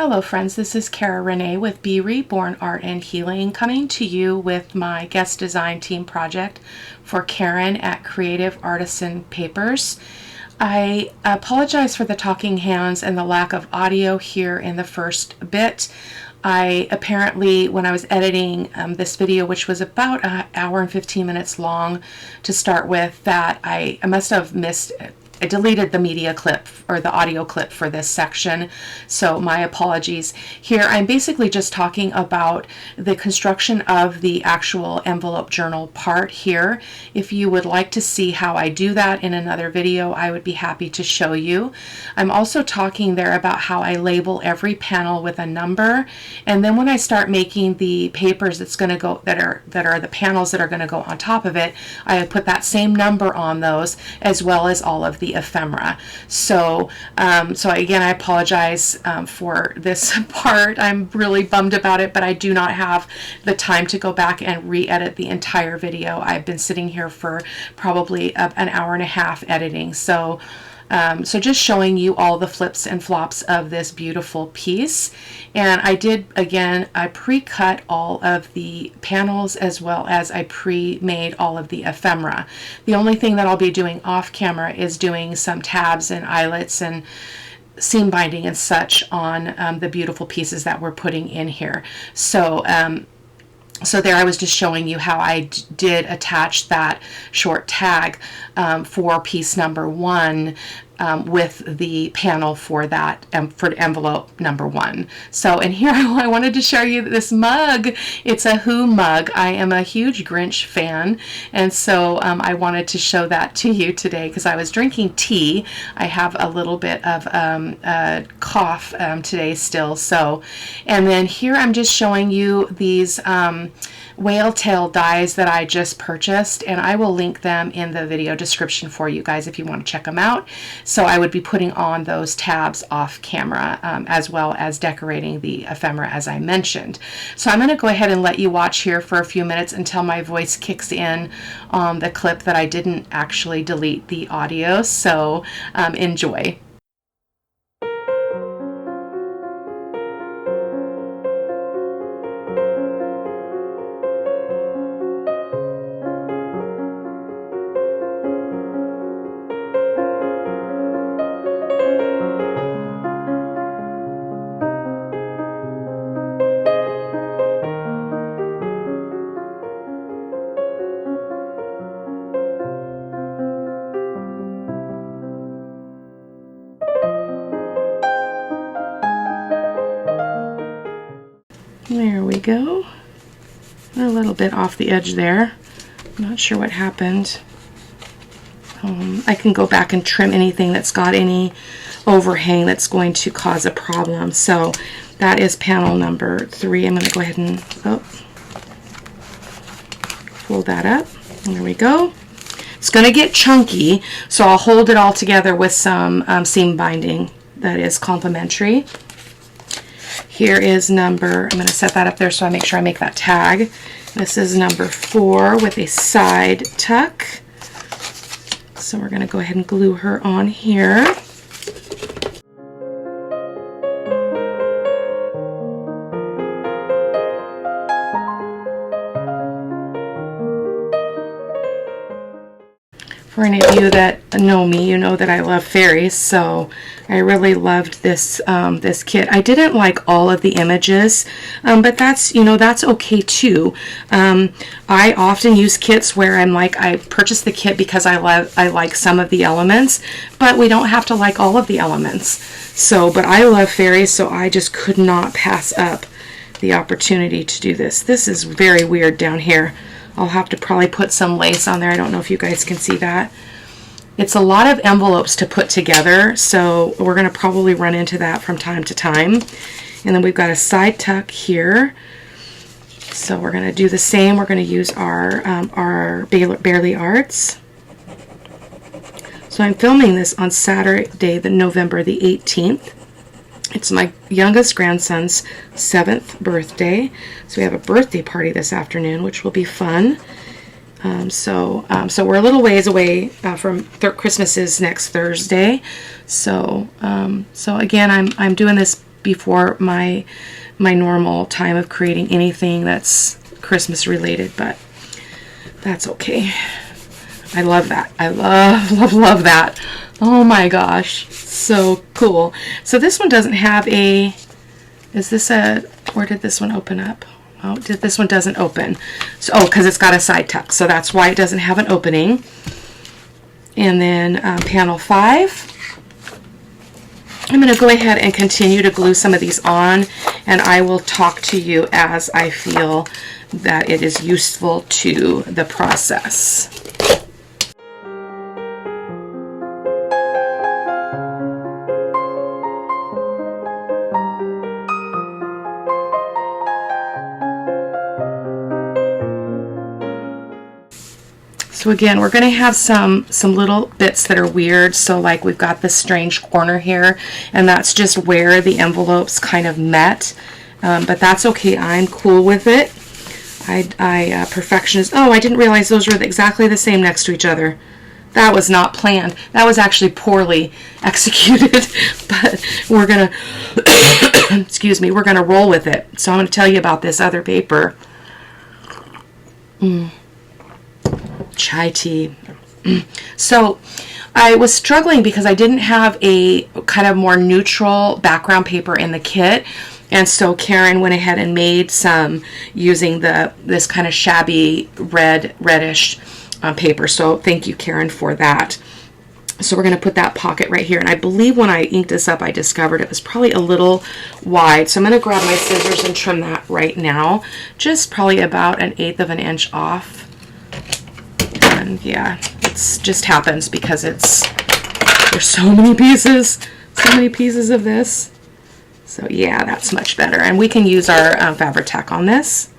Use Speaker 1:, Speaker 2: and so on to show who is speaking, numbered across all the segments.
Speaker 1: Hello friends, this is Cara-Renee with B.Reborn Art and Healing, coming to you with my guest design team project for Karin at Kreativ Papers. I apologize for the talking hands and the lack of audio here in the first bit. I apparently, when I was editing this video, which was about an hour and 15 minutes long to start with, that I must have missed I deleted the media clip or the audio clip for this section, so my apologies. Here I'm basically just talking about the construction of the actual envelope journal part here. If you would like to see how I do that in another video, I would be happy to show you. I'm also talking there about how I label every panel with a number, and then when I start making the papers that's going to go that are the panels that are going to go on top of it, I put that same number on those, as well as all of the ephemera. So again, I apologize for this part. I'm really bummed about it, but I do not have the time to go back and re-edit the entire video. I've been sitting here for probably an hour and a half editing. So just showing you all the flips and flops of this beautiful piece. And I did, again, I pre-cut all of the panels as well as I pre-made all of the ephemera. The only thing that I'll be doing off camera is doing some tabs and eyelets and seam binding and such on the beautiful pieces that we're putting in here. So there I was just showing you how I did attach that short tag for piece number 1 with the panel for that for envelope number 1. So, and here I wanted to show you this mug. It's a Who mug. I am a huge Grinch fan, and so I wanted to show that to you today because I was drinking tea. I have a little bit of cough today still. So, and then here I'm just showing you these whale tail dies that I just purchased, and I will link them in the video description for you guys if you want to check them out. So I would be putting on those tabs off camera as well as decorating the ephemera as I mentioned. So I'm going to go ahead and let you watch here for a few minutes until my voice kicks in on the clip that I didn't actually delete the audio. So enjoy. There we go. A little bit off the edge there. I'm not sure what happened. I can go back and trim anything that's got any overhang that's going to cause a problem. So that is panel number 3. I'm going to go ahead and fold that up. There we go. It's going to get chunky, so I'll hold it all together with some seam binding that is complementary. Here is number, I'm going to set that up there so I make sure I make that tag. This is number 4 with a side tuck. So we're going to go ahead and glue her on here. For any of you that know me, you know that I love fairies, so I really loved this this kit. I didn't like all of the images, but that's, you know, that's okay too. I often use kits where I'm like, I purchased the kit because I like some of the elements, but we don't have to like all of the elements. So, but I love fairies, so I just could not pass up the opportunity to do this. This is very weird down here. I'll have to probably put some lace on there. I don't know if you guys can see that. It's a lot of envelopes to put together, so we're going to probably run into that from time to time. And then we've got a side tuck here. So we're going to do the same. We're going to use our Barely Arts. So I'm filming this on Saturday, November the 18th. It's my youngest grandson's 7th birthday, so we have a birthday party this afternoon, which will be fun. So we're a little ways away from Christmas is next Thursday. So again, I'm doing this before my normal time of creating anything that's Christmas related, but that's okay. I love that. I love that. Oh my gosh, so cool. So this one doesn't have a, is this a, or did this one open up? Oh, this one doesn't open. So, oh, because it's got a side tuck, so that's why it doesn't have an opening. And then panel 5. I'm going to go ahead and continue to glue some of these on, and I will talk to you as I feel that it is useful to the process. So again, we're going to have some little bits that are weird. So like we've got this strange corner here, and that's just where the envelopes kind of met. But that's okay. I'm cool with it. Perfectionist. Oh, I didn't realize those were exactly the same next to each other. That was not planned. That was actually poorly executed. But we're going to, excuse me, we're going to roll with it. So I'm going to tell you about this other paper. Chai tea. So I was struggling because I didn't have a kind of more neutral background paper in the kit, and so Karin went ahead and made some using this kind of shabby reddish paper. So thank you, Karin, for that. So we're going to put that pocket right here, and I believe when I inked this up I discovered it was probably a little wide, so I'm going to grab my scissors and trim that right now, just probably about 1/8 of an inch off. And yeah, it just happens because there's so many pieces of this. So yeah, that's much better. And we can use our Fabri-Tac on this.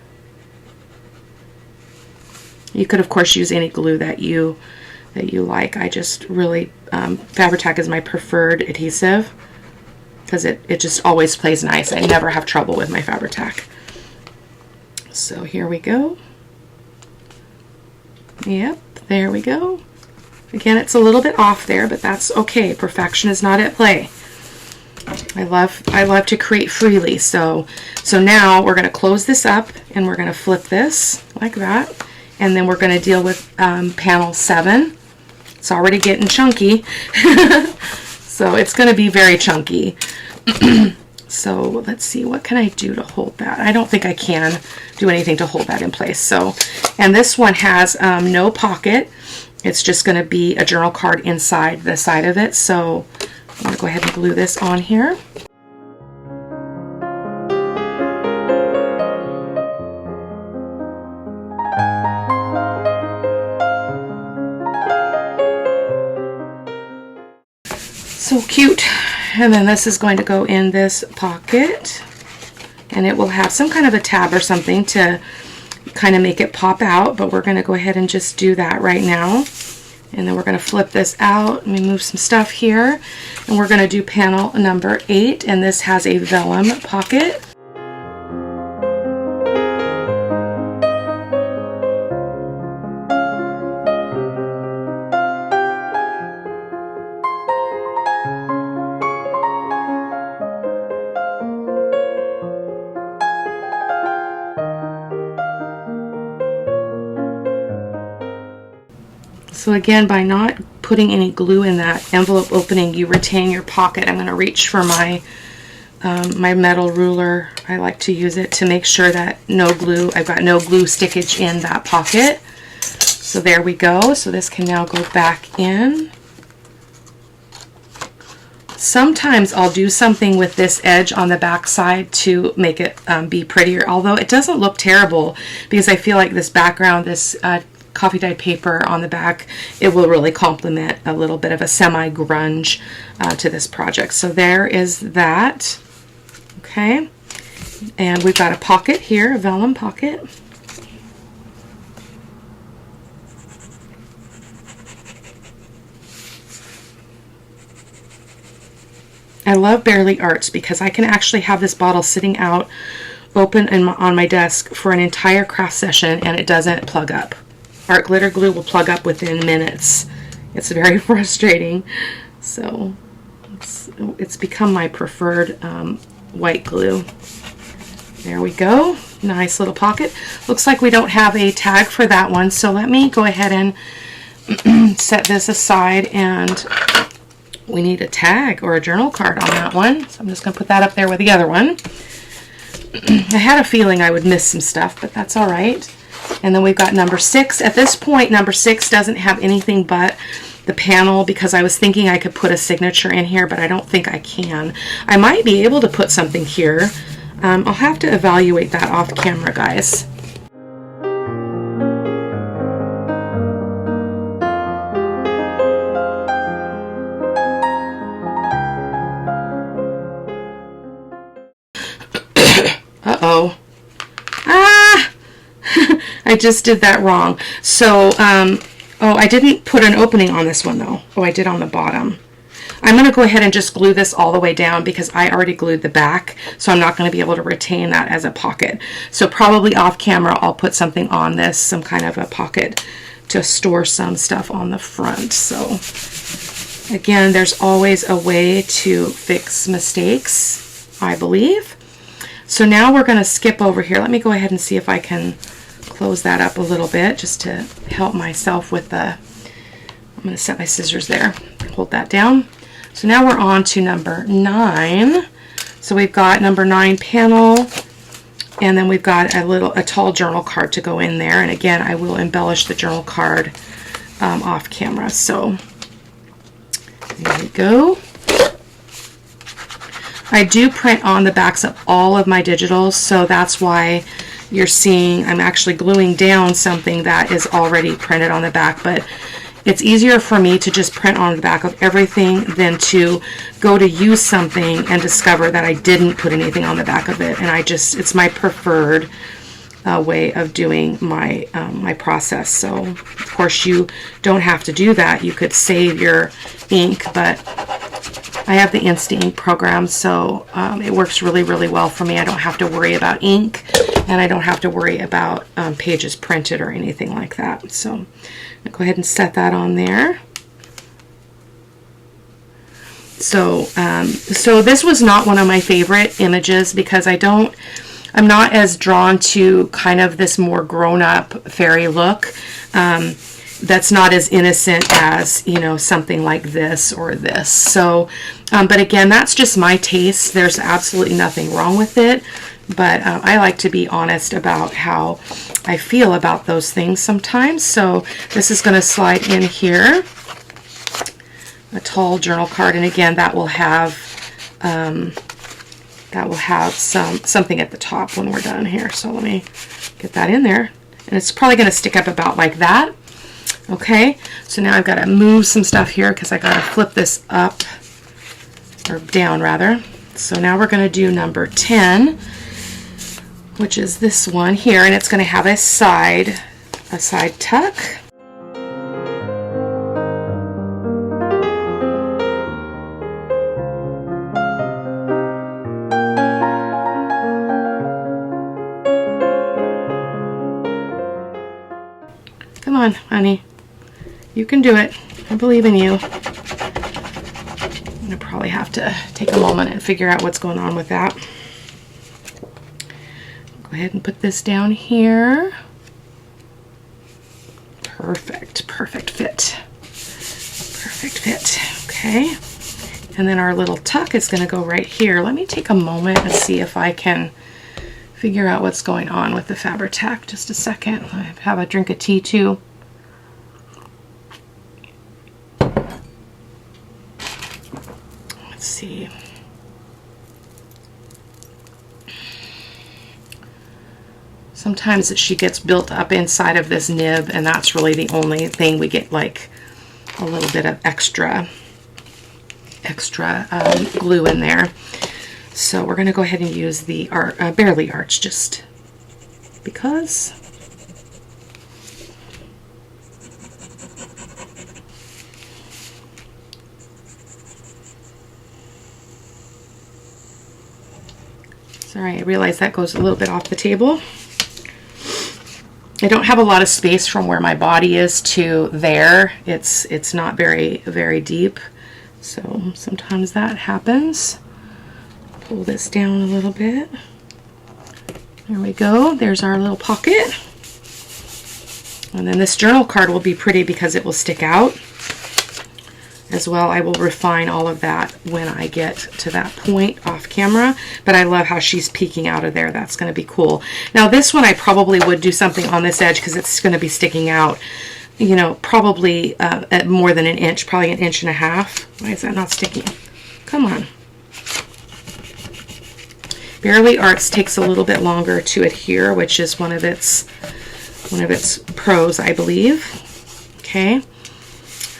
Speaker 1: You could of course use any glue that you like. I just really, Fabri-Tac is my preferred adhesive because it just always plays nice. I never have trouble with my Fabri-Tac. So here we go. Yep, there we go. Again, it's a little bit off there, but that's okay. Perfection is not at play. I love to create freely. So now we're going to close this up and we're going to flip this like that, and then we're going to deal with panel 7. It's already getting chunky, so it's going to be very chunky. So let's see, what can I do to hold that? I don't think I can do anything to hold that in place. So, and this one has no pocket. It's just going to be a journal card inside the side of it. So I'm going to go ahead and glue this on here. So cute. And then this is going to go in this pocket, and it will have some kind of a tab or something to kind of make it pop out, but we're going to go ahead and just do that right now. And then we're going to flip this out. Let me move some stuff here, and we're going to do panel number 8, and this has a vellum pocket. So again, by not putting any glue in that envelope opening, you retain your pocket. I'm going to reach for my my metal ruler. I like to use it to make sure that I've got no glue stickage in that pocket. So there we go. So this can now go back in. Sometimes I'll do something with this edge on the back side to make it be prettier, although it doesn't look terrible because I feel like this background, this coffee dyed paper on the back, it will really complement a little bit of a semi-grunge to this project. So there is that. Okay, and we've got a pocket here, a vellum pocket. I love Barely Arts because I can actually have this bottle sitting out open on my desk for an entire craft session and it doesn't plug up. Art glitter glue will plug up within minutes. It's very frustrating. So it's become my preferred white glue. There we go. Nice little pocket. Looks like we don't have a tag for that one, so let me go ahead and set this aside, and we need a tag or a journal card on that one. So I'm just going to put that up there with the other one. I had a feeling I would miss some stuff, but that's all right. And then we've got number 6. At this point, number 6 doesn't have anything but the panel, because I was thinking I could put a signature in here, but I don't think I can. I might be able to put something here. I'll have to evaluate that off camera, guys. Uh-oh. Ah! I just did that wrong. So, oh, I didn't put an opening on this one, though. Oh, I did on the bottom. I'm going to go ahead and just glue this all the way down because I already glued the back, so I'm not going to be able to retain that as a pocket. So probably off camera, I'll put something on this, some kind of a pocket to store some stuff on the front. So again, there's always a way to fix mistakes, I believe. So now we're going to skip over here. Let me go ahead and see if I can close that up a little bit just to help myself with the, I'm going to set my scissors there, hold that down. So now we're on to number 9. So we've got number 9 panel, and then we've got a tall journal card to go in there. And again, I will embellish the journal card off camera. So there we go. I do print on the backs of all of my digitals, so that's why you're seeing I'm actually gluing down something that is already printed on the back, but it's easier for me to just print on the back of everything than to go to use something and discover that I didn't put anything on the back of it. And it's my preferred way of doing my my process. So of course you don't have to do that. You could save your ink, but I have the Instant Ink program, so it works really, really well for me. I don't have to worry about ink, and I don't have to worry about pages printed or anything like that. So I'll go ahead and set that on there. So, so this was not one of my favorite images because I'm not as drawn to kind of this more grown-up fairy look. That's not as innocent as, you know, something like this or this. So, but again, that's just my taste. There's absolutely nothing wrong with it. But I like to be honest about how I feel about those things sometimes. So this is going to slide in here, a tall journal card, and again, that will have something at the top when we're done here. So let me get that in there, and it's probably going to stick up about like that. Okay, so now I've got to move some stuff here because I got to flip this up, or down rather. So now we're going to do number 10, which is this one here, and it's going to have a side tuck. Come on, honey. You can do it. I believe in you. I'm going to probably have to take a moment and figure out what's going on with that. Go ahead and put this down here. Perfect. Perfect fit. Perfect fit. Okay. And then our little tuck is going to go right here. Let me take a moment and see if I can figure out what's going on with the Fabri-Tac. Just a second. I have a drink of tea too. Let's see. Sometimes she gets built up inside of this nib, and that's really the only thing we get, like a little bit of extra glue in there. So we're going to go ahead and use the barely arch, just because. Sorry, I realize that goes a little bit off the table. I don't have a lot of space from where my body is to there. It's not very, very deep. So sometimes that happens. Pull this down a little bit. There we go. There's our little pocket. And then this journal card will be pretty because it will stick out as well. I will refine all of that when I get to that point off camera, but I love how she's peeking out of there. That's going to be cool. Now this one I probably would do something on this edge because it's going to be sticking out, you know, probably at more than an inch, probably an inch and a half. Why is that not sticking? Come on. Barely Arts takes a little bit longer to adhere, which is one of its pros, I believe. Okay.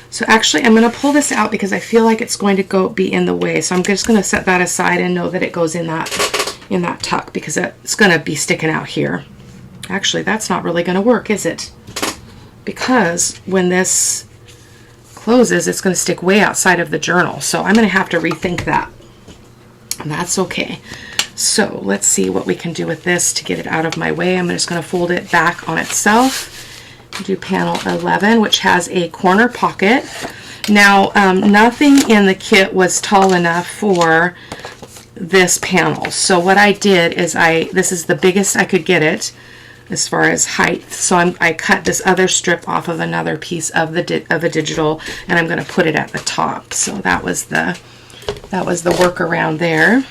Speaker 1: So actually, I'm going to pull this out because I feel like it's going to be in the way. So I'm just going to set that aside and know that it goes in that tuck because it's going to be sticking out here. Actually, that's not really going to work, is it? Because when this closes, it's going to stick way outside of the journal. So I'm going to have to rethink that. And that's okay. So let's see what we can do with this to get it out of my way. I'm just going to fold it back on itself. Do panel 11, which has a corner pocket. Now, nothing in the kit was tall enough for this panel. So what I did is this is the biggest I could get it as far as height. So I cut this other strip off of another piece of a digital, and I'm going to put it at the top. So that was the workaround there.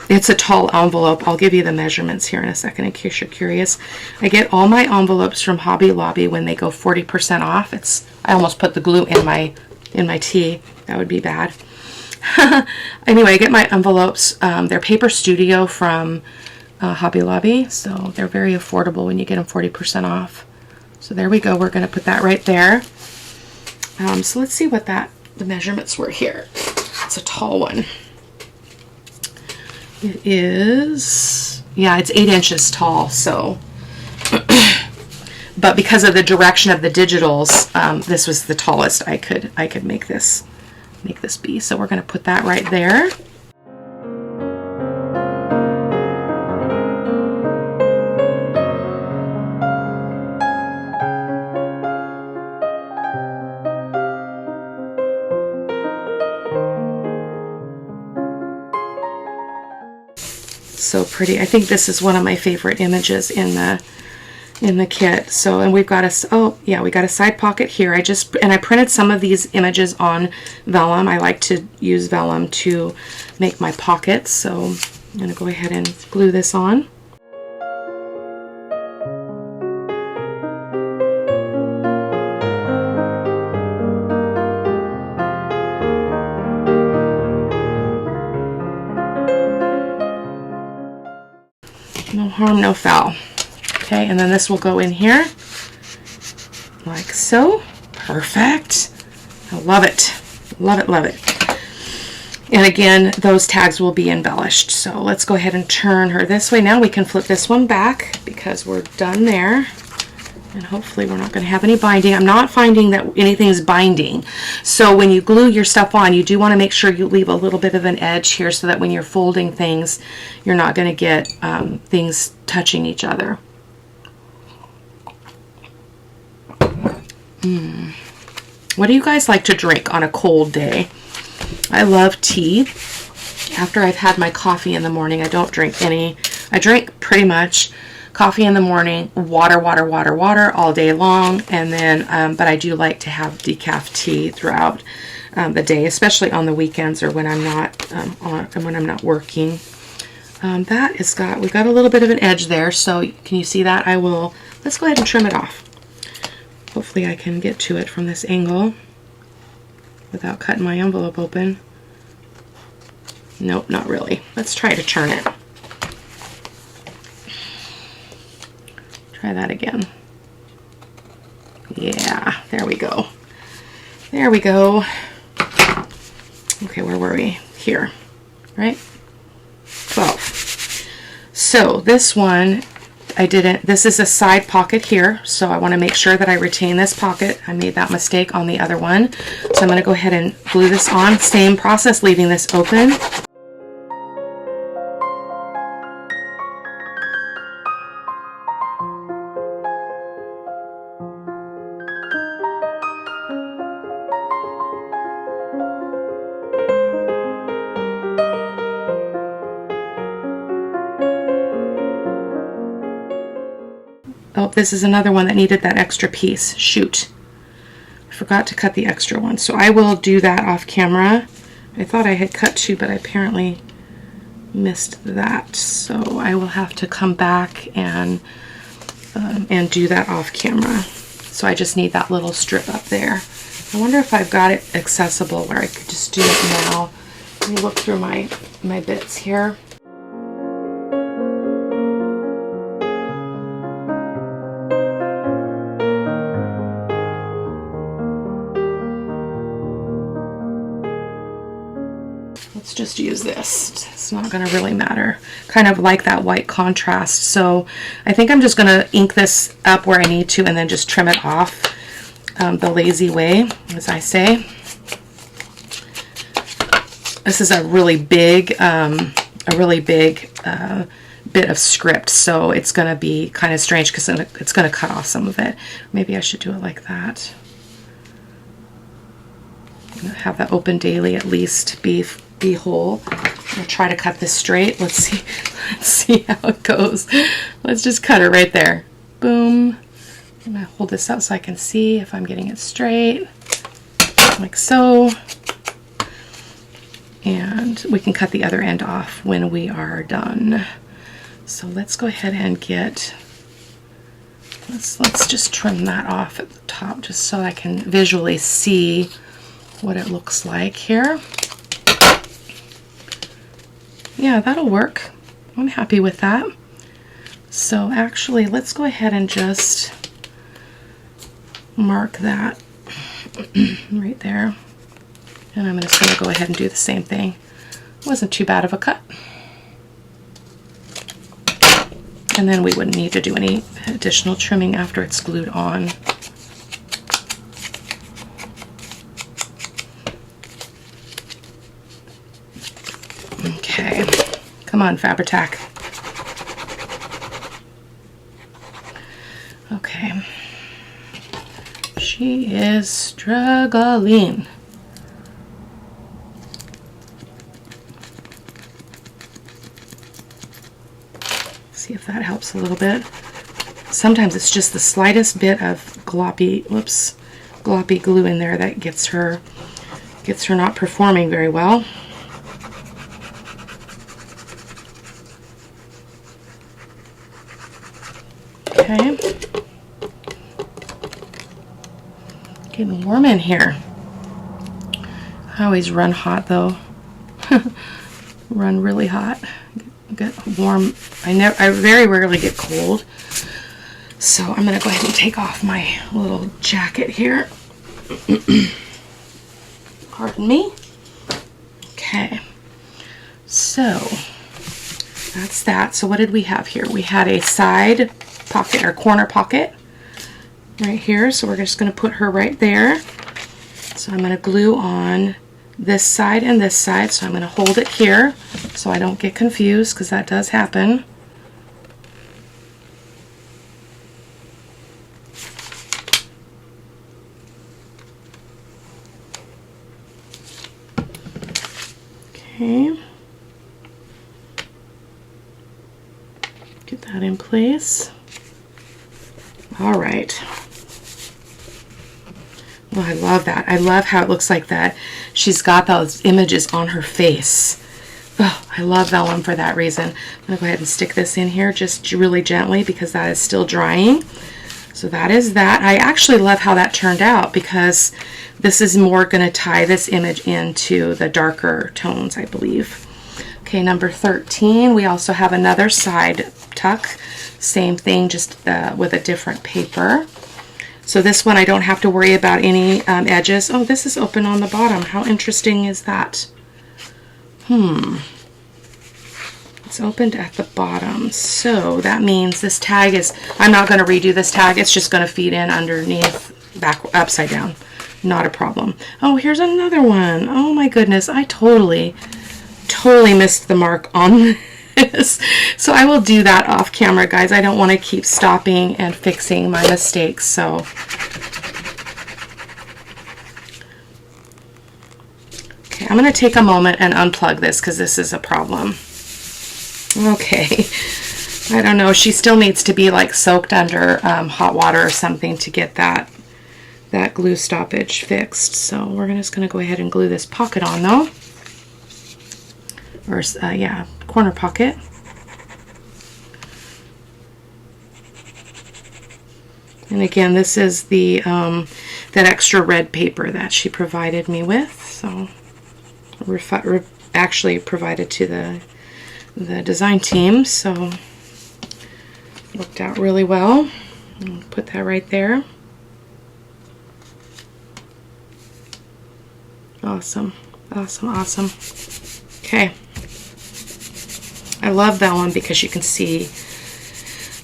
Speaker 1: It's a tall envelope. I'll give you the measurements here in a second in case you're curious. I get all my envelopes from Hobby Lobby when they go 40% off. I almost put the glue in my tea. That would be bad. Anyway, I get my envelopes. They're Paper Studio from Hobby Lobby, so they're very affordable when you get them 40% off. So there we go. We're going to put that right there. So let's see what the measurements were here. It's a tall one. It is, yeah, it's 8 inches tall, so, but because of the direction of the digitals, this was the tallest I could make this be. So we're going to put that right there. So pretty. I think this is one of my favorite images in the kit. So, and we've got we got a side pocket here. I printed some of these images on vellum. I like to use vellum to make my pockets. So I'm going to go ahead and glue this on. No harm, no foul. Okay, and then this will go in here like so. Perfect. I love it. Love it, love it. And again, those tags will be embellished. So let's go ahead and turn her this way. Now we can flip this one back because we're done there. And hopefully we're not going to have any binding. I'm not finding that anything's binding. So when you glue your stuff on, you do want to make sure you leave a little bit of an edge here so that when you're folding things, you're not going to get things touching each other. What do you guys like to drink on a cold day? I love tea. After I've had my coffee in the morning, I don't drink any. I drink pretty much coffee in the morning, water all day long, and then but I do like to have decaf tea throughout the day, especially on the weekends or when I'm not working. We got a little bit of an edge there, so can you see that? Let's go ahead and trim it off. Hopefully I can get to it from this angle without cutting my envelope open. Nope, not really. Let's try to turn it. Try that again. Yeah, there we go. There we go. Okay, where were we? Here, right? 12. So this one, this is a side pocket here, so I want to make sure that I retain this pocket. I made that mistake on the other one. So I'm going to go ahead and glue this on. Same process, leaving this open. Oh, this is another one that needed that extra piece. Shoot. I forgot to cut the extra one. So I will do that off camera. I thought I had cut 2, but I apparently missed that. So I will have to come back and do that off camera. So I just need that little strip up there. I wonder if I've got it accessible where I could just do it now. Let me look through my bits here. Let's just use this. It's not going to really matter. Kind of like that white contrast. So I think I'm just going to ink this up where I need to and then just trim it off the lazy way, as I say. This is a really big bit of script, so it's going to be kind of strange because it's going to cut off some of it. Maybe I should do it like that. I'm going to have that open daily at least be whole. I'm going to try to cut this straight. Let's see how it goes. Let's just cut it right there. Boom. I'm going to hold this up so I can see if I'm getting it straight, like so. And we can cut the other end off when we are done. So let's go ahead and let's just trim that off at the top just so I can visually see what it looks like here. Yeah, that'll work. I'm happy with that. So actually, let's go ahead and just mark that right there. And I'm just going to go ahead and do the same thing. Wasn't too bad of a cut. And then we wouldn't need to do any additional trimming after it's glued on. Okay, come on, Fabri-Tac. Okay, she is struggling. See if that helps a little bit. Sometimes it's just the slightest bit of gloppy glue in there that gets her not performing very well. Okay. Getting warm in here. I always run hot though. Run really hot. Get warm. I very rarely get cold. So I'm going to go ahead and take off my little jacket here. Pardon me. Okay. So that's that. So what did we have here? We had a side pocket or corner pocket right here. So we're just going to put her right there. So I'm going to glue on this side and this side. So I'm going to hold it here so I don't get confused, because that does happen. Okay. Get that in place. All right. Well, I love that. I love how it looks like that. She's got those images on her face. Oh, I love vellum for that reason. I'm going to go ahead and stick this in here just really gently because that is still drying. So that is that. I actually love how that turned out because this is more going to tie this image into the darker tones, I believe. Okay, number 13, we also have another side tuck. Same thing, just with a different paper. So this one I don't have to worry about any edges. Oh, this is open on the bottom. How interesting is that? It's opened at the bottom. So that means this tag is, I'm not going to redo this tag. It's just going to feed in underneath, upside down. Not a problem. Oh, here's another one. Oh my goodness. I totally missed the mark on this. So I will do that off camera, guys. I don't want to keep stopping and fixing my mistakes. So okay, I'm going to take a moment and unplug this because this is a problem. Okay, I don't know, she still needs to be like soaked under hot water or something to get that glue stoppage fixed. So we're just going to go ahead and glue this pocket on though. Or yeah, corner pocket. And again, this is the that extra red paper that she provided me with. So actually provided to the design team. So worked out really well. I'll put that right there. Awesome, awesome, awesome. Okay. I love that one because you can see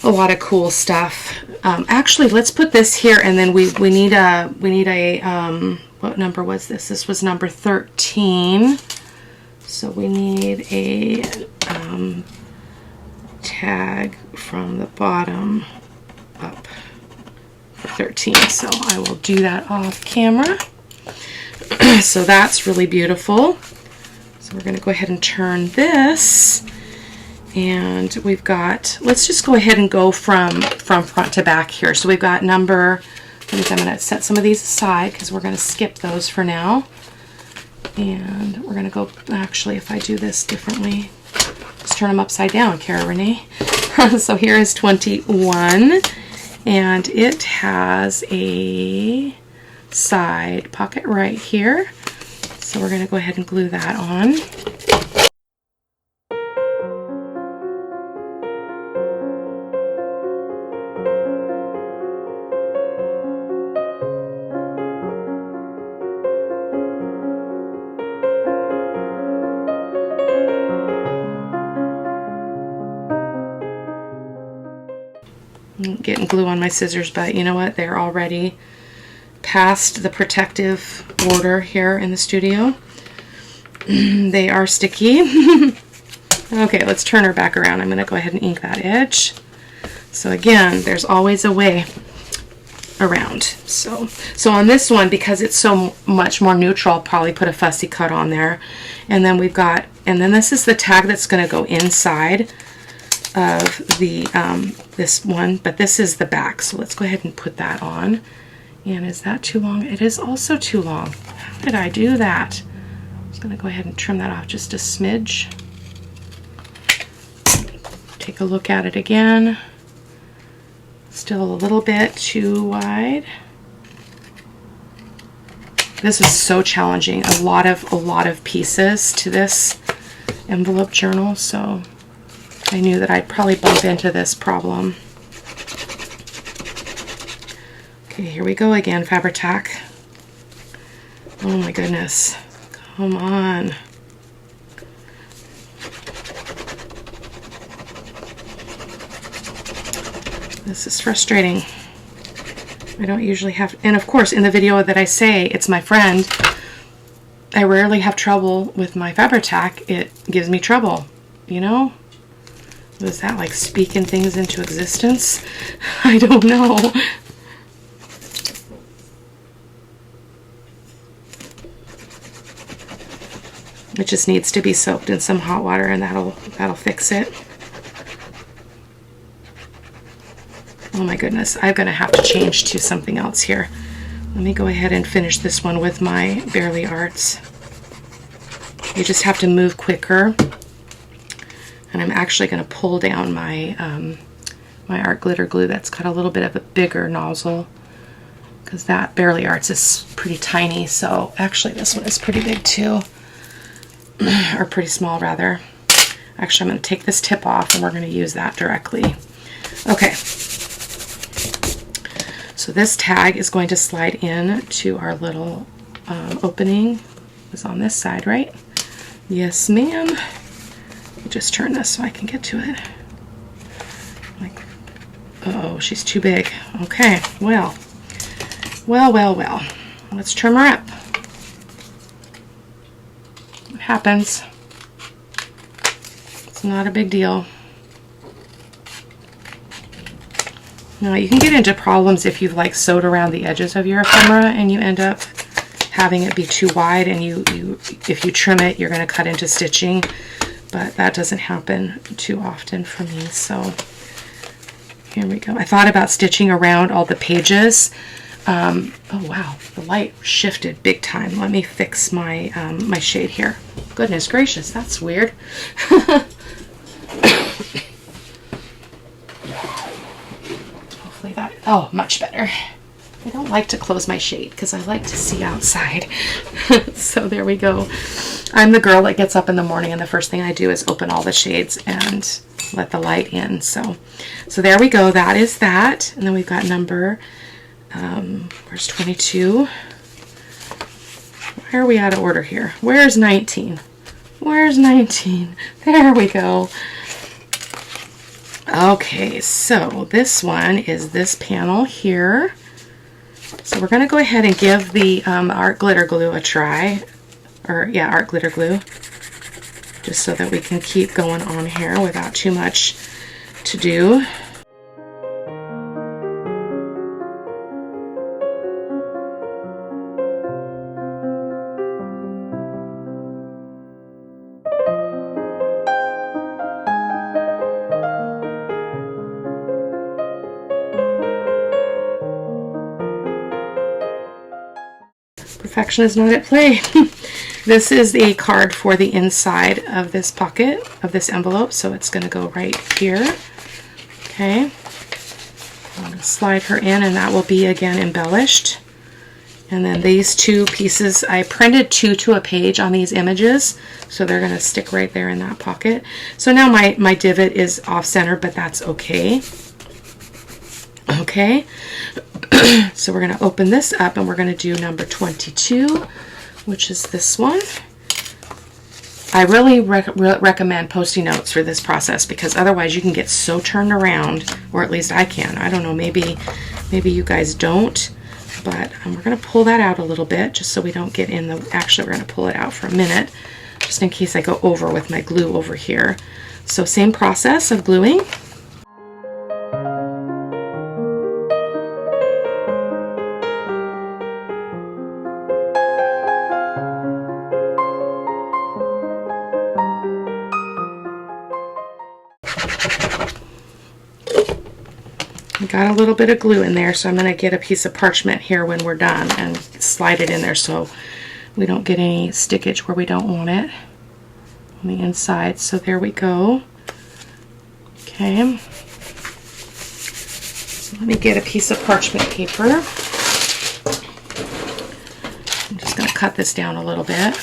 Speaker 1: a lot of cool stuff. Actually, let's put this here, and then we need a what number was this? This was number 13. So we need a tag from the bottom up for 13. So I will do that off camera. So that's really beautiful. So we're going to go ahead and turn this. And we've got, let's just go ahead and go from front to back here. So we've got number, I'm going to set some of these aside because we're going to skip those for now. And we're going to go, actually, if I do this differently, let's turn them upside down, Cara-Renee. So here is 21, and it has a side pocket right here. So we're going to go ahead and glue that on. Getting glue on my scissors, but you know what? They're already past the protective border here in the studio. They are sticky. Okay, let's turn her back around. I'm going to go ahead and ink that edge. So again, there's always a way around. So on this one, because it's so much more neutral, I'll probably put a fussy cut on there. And then we've got, and then this is the tag that's going to go inside of the this one, but this is the back. So let's go ahead and put that on. And is that too long? It is also too long. How did I do that? I'm just going to go ahead and trim that off just a smidge. Take a look at it again. Still a little bit too wide. This is so challenging. A lot of pieces to this envelope journal, so I knew that I'd probably bump into this problem. Okay, here we go again, Fabri-Tac. Oh my goodness. Come on. This is frustrating. I don't usually have, and of course in the video that I say it's my friend, I rarely have trouble with my Fabri-Tac. It gives me trouble, you know? Was that like speaking things into existence? I don't know. It just needs to be soaked in some hot water, and that'll fix it. Oh my goodness, I'm gonna have to change to something else here. Let me go ahead and finish this one with my Barely Arts. You just have to move quicker. And I'm actually going to pull down my my art glitter glue that's got a little bit of a bigger nozzle, because that Barely Arts is pretty tiny. So actually this one is pretty big too, or pretty small rather. Actually, I'm going to take this tip off and we're going to use that directly. Okay. So this tag is going to slide in to our little opening. It's on this side, right? Yes, ma'am. Just turn this so I can get to it. Like, uh-oh, she's too big. Okay, well. Let's trim her up. It happens. It's not a big deal. Now, you can get into problems if you've like sewed around the edges of your ephemera and you end up having it be too wide, and if you trim it, you're going to cut into stitching. but that doesn't happen too often for me. So here we go. I thought about stitching around all the pages. Oh wow, the light shifted big time. Let me fix my my shade here. Goodness gracious, that's weird. Hopefully that, oh, much better. I don't like to close my shade because I like to see outside. So there we go. I'm the girl that gets up in the morning and the first thing I do is open all the shades and let the light in. So there we go. That is that. And then we've got number, where's 22? Why are we out of order here? Where's 19? Where's 19? There we go. Okay, so this one is this panel here. So we're going to go ahead and give the art glitter glue a try. Or yeah, art glitter glue. Just so that we can keep going on here without too much to do. Perfection is not at play. This is a card for the inside of this pocket, of this envelope, so it's going to go right here. Okay. I'm going to slide her in, and that will be again embellished. And then these two pieces, I printed 2 to a page on these images, so they're going to stick right there in that pocket. So now my divot is off center, but that's okay. Okay. So we're going to open this up and we're going to do number 22, which is this one. I really recommend Post-it notes for this process because otherwise you can get so turned around, or at least I can. I don't know, maybe you guys don't, but we're going to pull that out a little bit just so we don't get in the, actually we're going to pull it out for a minute just in case I go over with my glue over here. So same process of gluing. Got a little bit of glue in there, so I'm going to get a piece of parchment here when we're done and slide it in there so we don't get any stickage where we don't want it on the inside. So there we go. Okay. So let me get a piece of parchment paper. I'm just going to cut this down a little bit.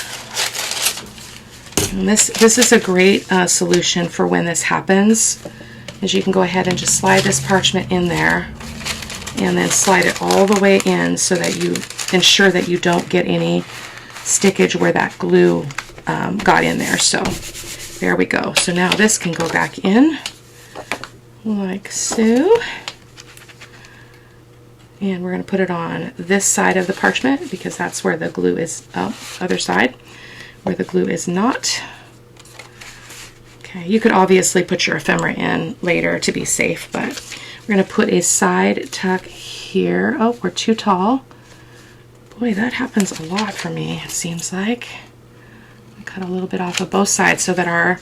Speaker 1: And this is a great solution for when this happens. Is you can go ahead and just slide this parchment in there and then slide it all the way in so that you ensure that you don't get any stickage where that glue got in there. So there we go. So now this can go back in like so. And we're going to put it on this side of the parchment because that's where the glue is, other side where the glue is not. You could obviously put your ephemera in later to be safe, but we're going to put a side tuck here. Oh, we're too tall. Boy, that happens a lot for me, it seems like. I cut a little bit off of both sides so that our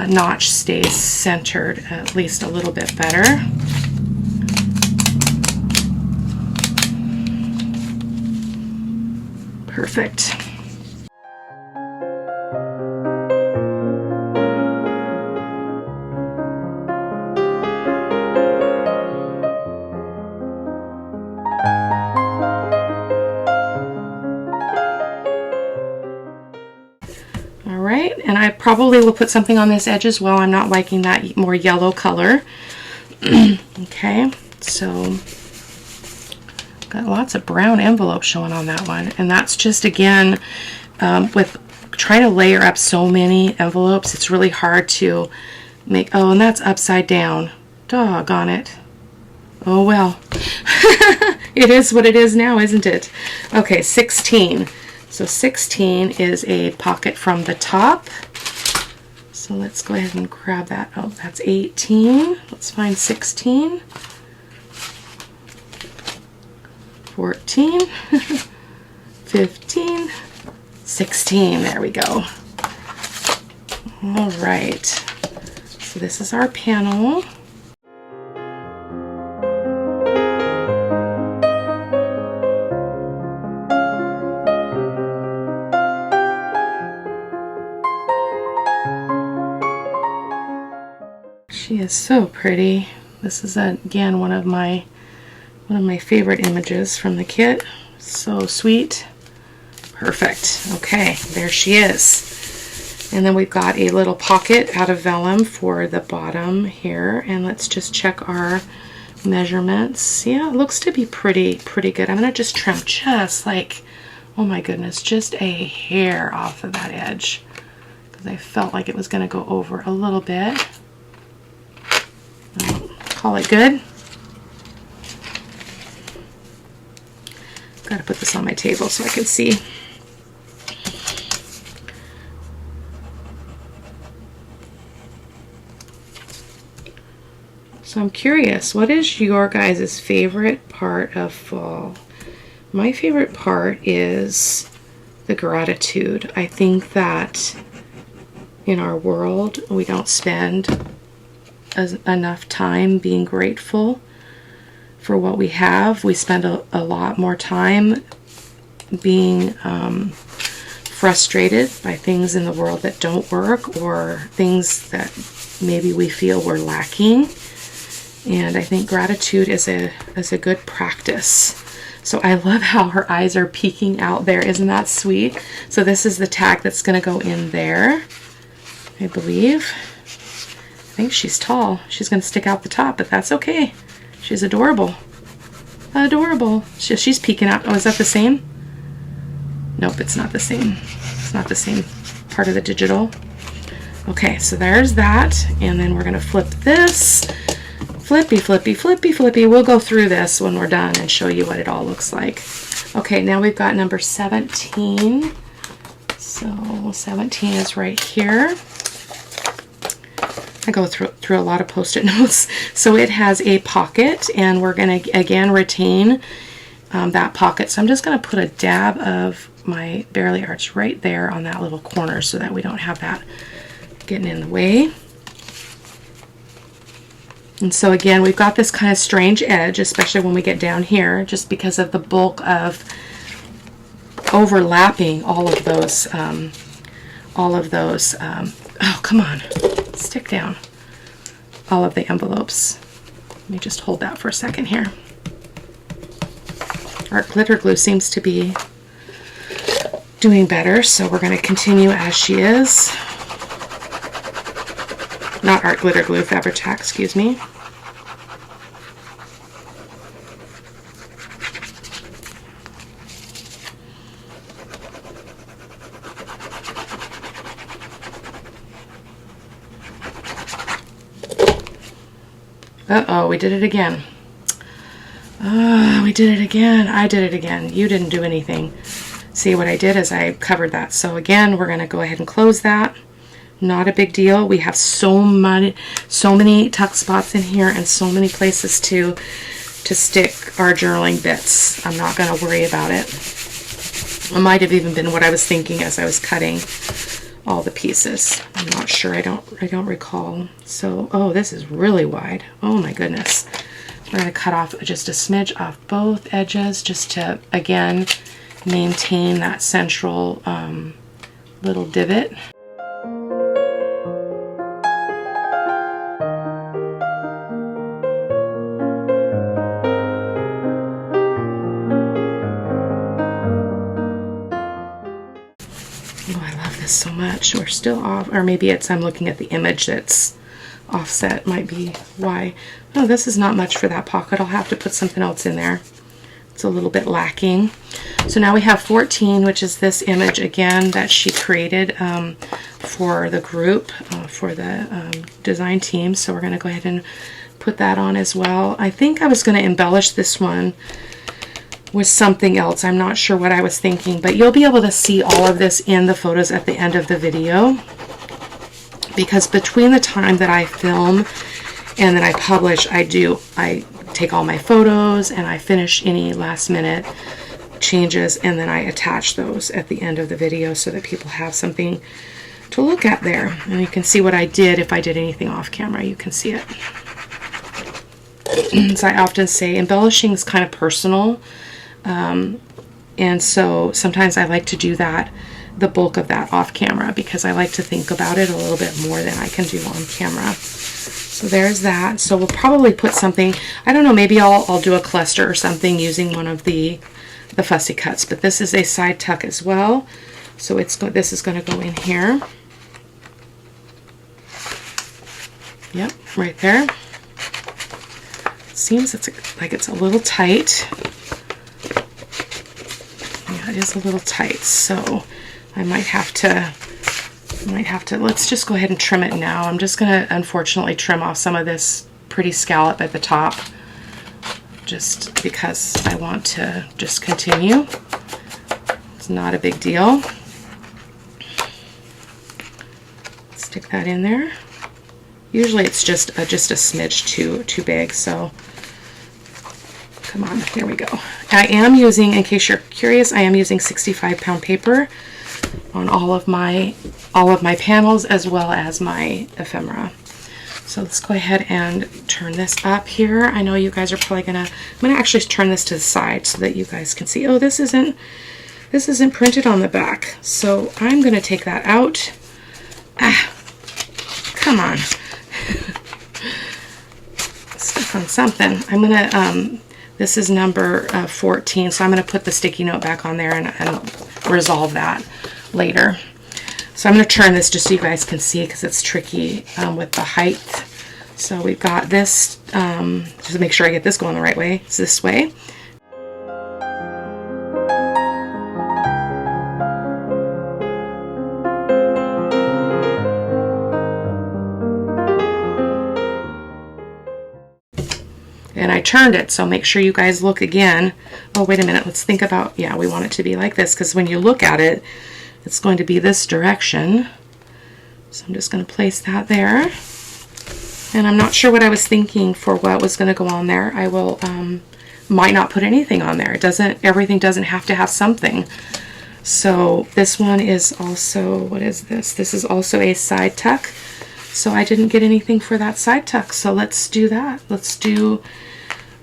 Speaker 1: notch stays centered at least a little bit better. Perfect. And I probably will put something on this edge as well. I'm not liking that more yellow color. Okay, so got lots of brown envelope showing on that one. And that's just, again, with trying to layer up so many envelopes, it's really hard to make, oh, and that's upside down. Doggone it. Oh, well. It is what it is now, isn't it? Okay, 16. So 16 is a pocket from the top. So let's go ahead and grab that. Oh, that's 18. Let's find 16. 14. 15. 16. There we go. All right, so this is our panel. She is so pretty. This is again one of my favorite images from the kit. So sweet. Perfect. Okay, there she is. And then we've got a little pocket out of vellum for the bottom here. And let's just check our measurements. Yeah, it looks to be pretty good. I'm gonna just trim just like, oh my goodness, just a hair off of that edge, because I felt like it was gonna go over a little bit. Call it good. Got to put this on my table so I can see. So I'm curious, what is your guys' favorite part of fall? My favorite part is the gratitude. I think that in our world, we don't spend enough time being grateful for what we have. We spend a lot more time being frustrated by things in the world that don't work, or things that maybe we feel we're lacking. And I think gratitude is a good practice. So I love how her eyes are peeking out there. Isn't that sweet? So this is the tag that's going to go in there, I believe. I think she's tall. She's going to stick out the top, but that's okay. She's adorable. Adorable. She's peeking out. Oh, is that the same? Nope, it's not the same. It's not the same part of the digital. Okay, so there's that. And then we're going to flip this. Flippy, flippy, flippy, flippy. We'll go through this when we're done and show you what it all looks like. Okay, now we've got number 17. So 17 is right here. I go through a lot of Post-it notes. So it has a pocket, and we're going to again retain that pocket. So I'm just going to put a dab of my Barely Arts right there on that little corner so that we don't have that getting in the way. And so again, we've got this kind of strange edge, especially when we get down here, just because of the bulk of overlapping all of those, oh, come on. Stick down all of the envelopes. Let me just hold that for a second here. Our glitter glue seems to be doing better, so we're going to continue as she is. Not art glitter glue, Fabri-Tac, excuse me. Uh-oh, we did it again. We did it again. I did it again. You didn't do anything. See, what I did is I covered that. So again, we're going to go ahead and close that. Not a big deal. We have so many tuck spots in here and so many places to stick our journaling bits. I'm not going to worry about it. It might have even been what I was thinking as I was cutting all the pieces. I'm not sure. I don't recall. So, oh, this is really wide. Oh my goodness. We're going to cut off just a smidge off both edges just to, again, maintain that central little divot. So much. We're still off, or maybe it's I'm looking at the image that's offset, might be why. Oh, this is not much for that pocket. I'll have to put something else in there. It's a little bit lacking. So now we have 14, which is this image again that she created for the group, for the design team. So we're going to go ahead and put that on as well. I think I was going to embellish this one with something else. I'm not sure what I was thinking, but you'll be able to see all of this in the photos at the end of the video, because between the time that I film and then I publish, I take all my photos and I finish any last minute changes, and then I attach those at the end of the video so that people have something to look at there. And you can see what I did. If I did anything off camera, you can see it. As I often say, embellishing is kind of personal. And so sometimes I like to do that, the bulk of that off camera, because I like to think about it a little bit more than I can do on camera. So there's that. So we'll probably put something, I don't know, maybe I'll do a cluster or something using one of the fussy cuts, but this is a side tuck as well. So this is going to go in here. Yep, right there. It seems like it's a little tight. Yeah, it is a little tight, so I might have to, let's just go ahead and trim it now. I'm just going to unfortunately trim off some of this pretty scallop at the top, just because I want to just continue. It's not a big deal. Stick that in there. Usually it's just a smidge too big, so come on, there we go. I am using, in case you're curious, I am using 65-pound paper on all of my panels as well as my ephemera. So let's go ahead and turn this up here. I know you guys are probably I'm gonna actually turn this to the side so that you guys can see. Oh, this isn't printed on the back. So I'm gonna take that out. Ah, come on. Stuck on something. I'm gonna, this is number 14, so I'm gonna put the sticky note back on there and resolve that later. So I'm going to turn this just so you guys can see, because it's tricky with the height. So we've got this, just to make sure I get this going the right way, it's this way. And I turned it, so make sure you guys look again. Oh, wait a minute, let's think about, yeah, we want it to be like this, because when you look at it, it's going to be this direction. So I'm just going to place that there. And I'm not sure what I was thinking for what was going to go on there. I will, might not put anything on there. Everything doesn't have to have something. So this one is also, what is this? This is also a side tuck. So I didn't get anything for that side tuck. So let's do that. Let's do,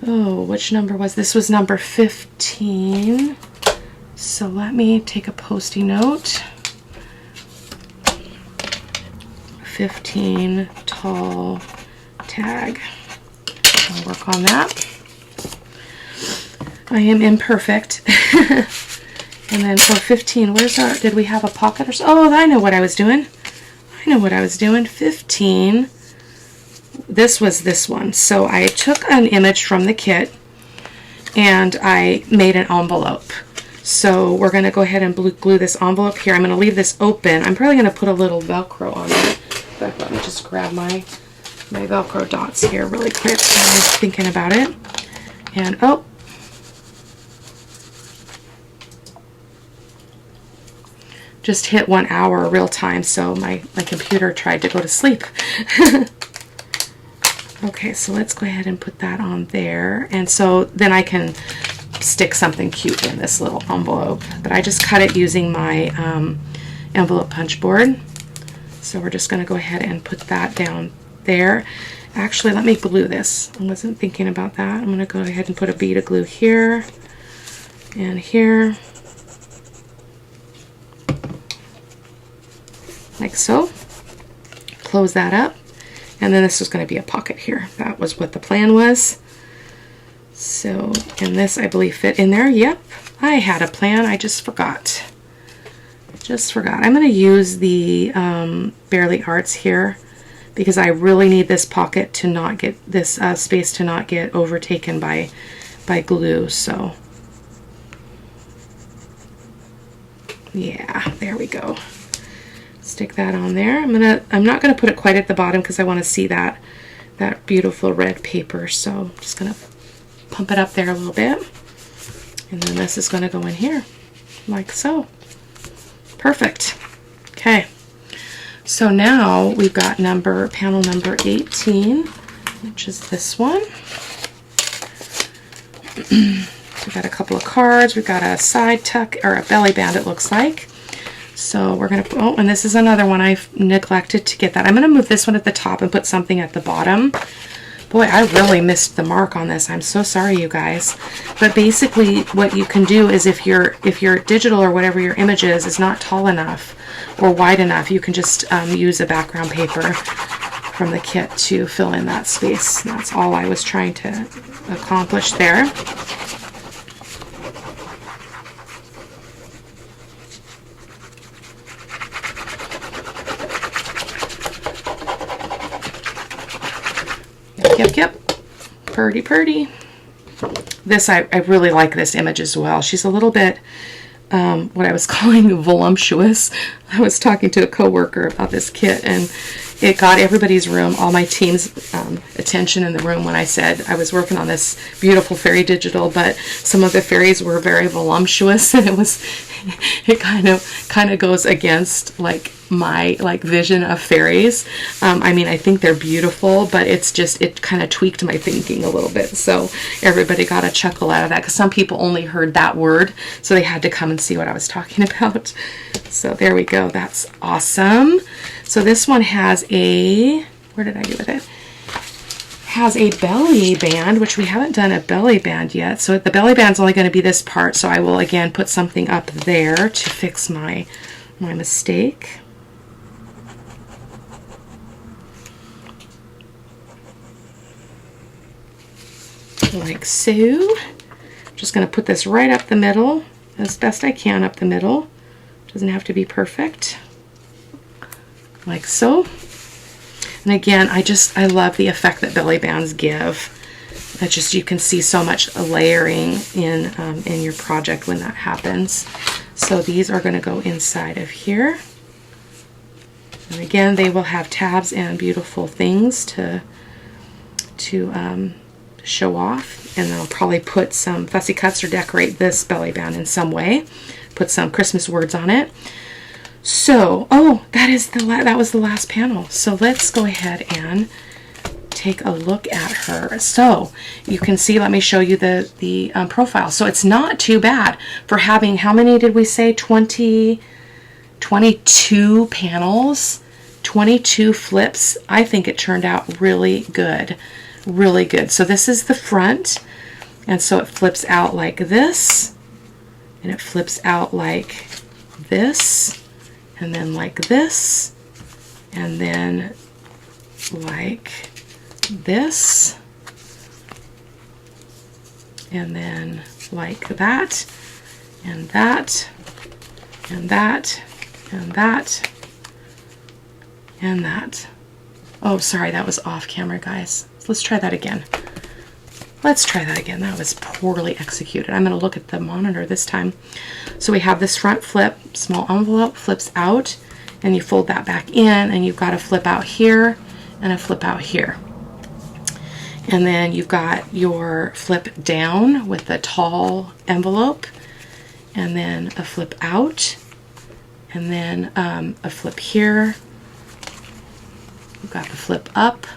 Speaker 1: oh, which number was this? Was number 15. So let me take a Post-it note. 15 tall tag. I'll work on that. I am imperfect. And then for 15, where's our, did we have a pocket or so? Oh, I know what I was doing. 15. This was this one. So I took an image from the kit and I made an envelope. So we're going to go ahead and glue this envelope here. I'm going to leave this open. I'm probably going to put a little Velcro on it. But let me just grab my Velcro dots here really quick while I'm thinking about it. And oh, just hit 1 hour real time, so my computer tried to go to sleep. Okay, so let's go ahead and put that on there. And so then I can stick something cute in this little envelope. But I just cut it using my envelope punch board. So we're just going to go ahead and put that down there. Actually, let me glue this. I wasn't thinking about that. I'm going to go ahead and put a bead of glue here and here. Like so. Close that up. And then this is going to be a pocket here. That was what the plan was. So, and this I believe fit in there. Yep, I had a plan. I just forgot. I'm going to use the Barely Arts here because I really need this pocket to not get this space to not get overtaken by glue. So, yeah, there we go. Stick that on there. I'm not gonna put it quite at the bottom because I want to see that beautiful red paper. So I'm just gonna pump it up there a little bit, and then this is gonna go in here like so. Perfect. Okay. So now we've got panel number 18, which is this one. We've got a couple of cards. We've got a side tuck or a belly band. It looks like. So we're going to, oh, and this is another one I've neglected to get that. I'm going to move this one at the top and put something at the bottom. Boy, I really missed the mark on this. I'm so sorry, you guys. But basically what you can do is if your digital or whatever your image is not tall enough or wide enough, you can just use a background paper from the kit to fill in that space. That's all I was trying to accomplish there. Yep. Purdy, purdy. This, I really like this image as well. She's a little bit, what I was calling voluptuous. I was talking to a coworker about this kit, and it got everybody's room, all my team's attention in the room when I said I was working on this beautiful fairy digital, but some of the fairies were very voluptuous, and it kind of goes against like my vision of fairies. I mean, I think they're beautiful, but it kind of tweaked my thinking a little bit. So everybody got a chuckle out of that because some people only heard that word, so they had to come and see what I was talking about. So there we go. That's awesome. So this one has a, where did I do with it? Has a belly band, which we haven't done a belly band yet. So the belly band's only going to be this part. So I will again put something up there to fix my mistake. Like so. Just going to put this right up the middle as best I can up the middle. Doesn't have to be perfect. Like so. And again, I love the effect that belly bands give. That just, you can see so much layering in your project when that happens. So these are going to go inside of here. And again, they will have tabs and beautiful things to show off. And then I'll probably put some fussy cuts or decorate this belly band in some way. Put some Christmas words on it. So, oh, that was the last panel. So let's go ahead and take a look at her. So you can see, let me show you the profile. So it's not too bad for having, how many did we say? 22 panels, 22 flips. I think it turned out really good. Really good. So this is the front, and so it flips out like this, and it flips out like this, and then like this, and then like this, and then like that, and that, and that, and that, and that. Oh, sorry, that was off camera, guys. Let's try that again. Let's try that again. That was poorly executed. I'm going to look at the monitor this time. So we have this front flip, small envelope, flips out, and you fold that back in, and you've got a flip out here and a flip out here. And then you've got your flip down with the tall envelope, and then a flip out, and then a flip here. You've got the flip up.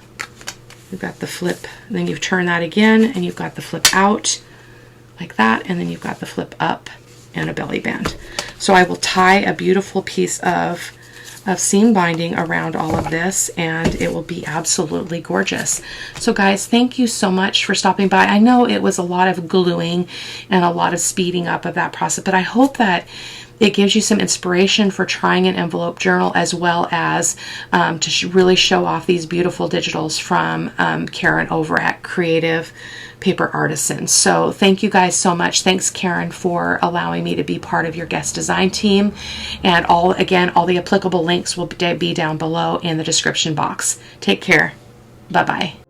Speaker 1: You've got the flip, and then you've turned that again, and you've got the flip out like that, and then you've got the flip up and a belly band. So I will tie a beautiful piece of seam binding around all of this, and it will be absolutely gorgeous. So guys, thank you so much for stopping by. I know it was a lot of gluing and a lot of speeding up of that process, but I hope that it gives you some inspiration for trying an envelope journal, as well as to really show off these beautiful digitals from Karin over at Kreativ Paper Artisan. So thank you guys so much. Thanks, Karin, for allowing me to be part of your guest design team. And all the applicable links will be down below in the description box. Take care. Bye-bye.